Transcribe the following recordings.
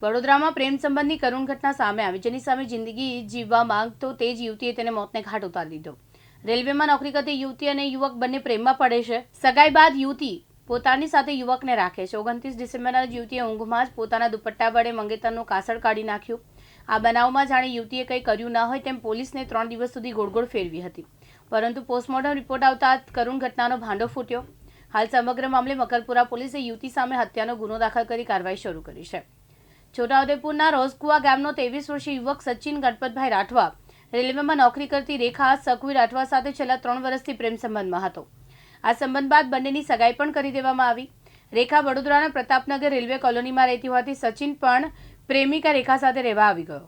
વડોદરામાં પ્રેમ સંબંધની કરુણ ઘટના સામે આવી, જેની સામે જિંદગી જીવવા માંગતો તે જ યુવતીએ તેને મોતને ઘાટ ઉતારી દીધો। રેલવેમાં નોકરી કરતી યુવતી અને યુવક બંને પ્રેમમાં પડે છે। સગાઈ બાદ યુવતી પોતાની સાથે યુવકને રાખે છે। 29 ડિસેમ્બરના યુવતીએ ઊંઘમાં જ પોતાના દુપટ્ટા વડે મંગેતરનું કાસળ કાઢી નાખ્યું। આ બનાવમાં જાણે યુવતીએ કંઈ કર્યું ન હોય તેમ પોલીસને 3 દિવસ સુધી ગોળગોળ ફેરવી હતી, પરંતુ પોસ્ટમોર્ટમ રિપોર્ટ આવતા કરુણ ઘટનાનો ભાંડો ફૂટ્યો। હાલ સમગ્ર મામલે મકરપુરા પોલીસે યુવતી સામે હત્યાનો ગુનો દાખલ કરી કાર્યવાહી શરૂ કરી છે। છોટાઉદેપુરના રોઝકુવા ગામનો 23 વર્ષીય યુવક સચિન ગણપતભાઈ રાઠવા રેલવેમાં નોકરી કરતી રેખા સકવી રાઠવા સાથે છેલ્લા 3 વર્ષથી પ્રેમ સંબંધમાં હતો। આ સંબંધ બાદ બંનેની સગાઈ પણ કરી દેવામાં આવી। રેખા વડોદરાના પ્રતાપનગર રેલવે કોલોનીમાં રહેતી હોવાથી સચિન પણ પ્રેમિકા રેખા સાથે રહેવા આવી ગયો।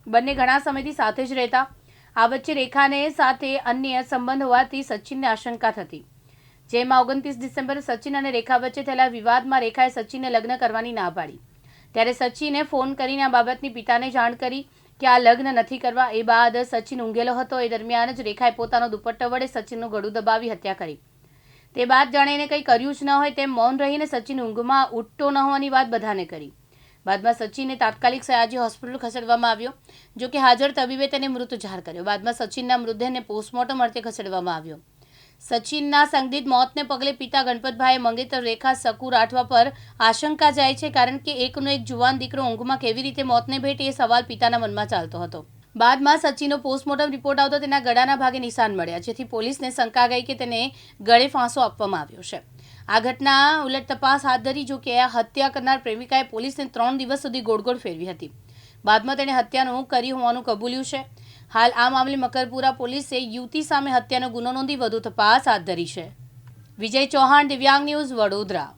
બંને ઘણા સમયથી સાથે જ રહેતા। આ વચ્ચે રેખાને સાથે અન્ય સંબંધ હોવાથી સચિનને આશંકા થતી, જેમાં 29 ડિસેમ્બરે સચિન અને રેખા વચ્ચે થયેલા વિવાદમાં રેખાએ સચિનને લગ્ન કરવાની ના પાડી, ત્યારે સચિને ફોન કરીને આ બાબતની પિતાને જાણ કરી કે આ લગ્ન નથી કરવા। એ બાદ સચિન ઊંઘેલો હતો। એ દરમિયાન જ રેખાએ પોતાનો દુપટ્ટો વડે સચિનનું ગળું દબાવી હત્યા કરી। તે બાદ જાણે એને કંઈ કર્યું જ ન હોય તેમ મૌન રહીને સચિન ઊંઘમાં ઉઠતો ન હોવાની વાત બધાને કરી। બાદમાં સચિનને તાત્કાલિક સયાજી હોસ્પિટલ ખસેડવામાં આવ્યો, જો કે હાજર તબીબે તેને મૃત જાહેર કર્યો। બાદમાં સચિનના મૃતદેહને પોસ્ટમોર્ટમ અર્થે ખસેડવામાં આવ્યો। સચિનના સંદિગ્ધ મોતને પગલે પિતા ગણપતભાઈએ મંગેતર રેખા સકુ રાઠવા પર આશંકા જાય છે, કારણ કે એકનો એક જુવાન દીકરો ઊંઘમાં કેવી રીતે મોતને ભેટે એ સવાલ પિતાના મનમાં ચાલતો હતો। બાદમાં સચિનનો પોસ્ટમોર્ટમ રિપોર્ટ આવતો તેના ગળાના ભાગે નિશાન મળ્યા, જેથી પોલીસને શંકા ગઈ કે તેને ગળે ફાંસો આપવામાં આવ્યો છે। આ ઘટના ઉલટ તપાસ હાથ ધરી, જો કે આ હત્યા કરનાર પ્રેમિકાએ પોલીસને 3 દિવસ સુધી ગોળગોળ ફેરવી હતી। બાદમાં તેણે હત્યાનું કરી હોવાનું કબૂલ્યું છે। હાલ આ મામલે મકરપુરા પોલીસે યુવતી સામે હત્યાનો ગુનો નોંધી વધુ તપાસ હાથ ધરી છે। વિજય ચૌહાણ, દિવ્યાંગ ન્યૂઝ, વડોદરા।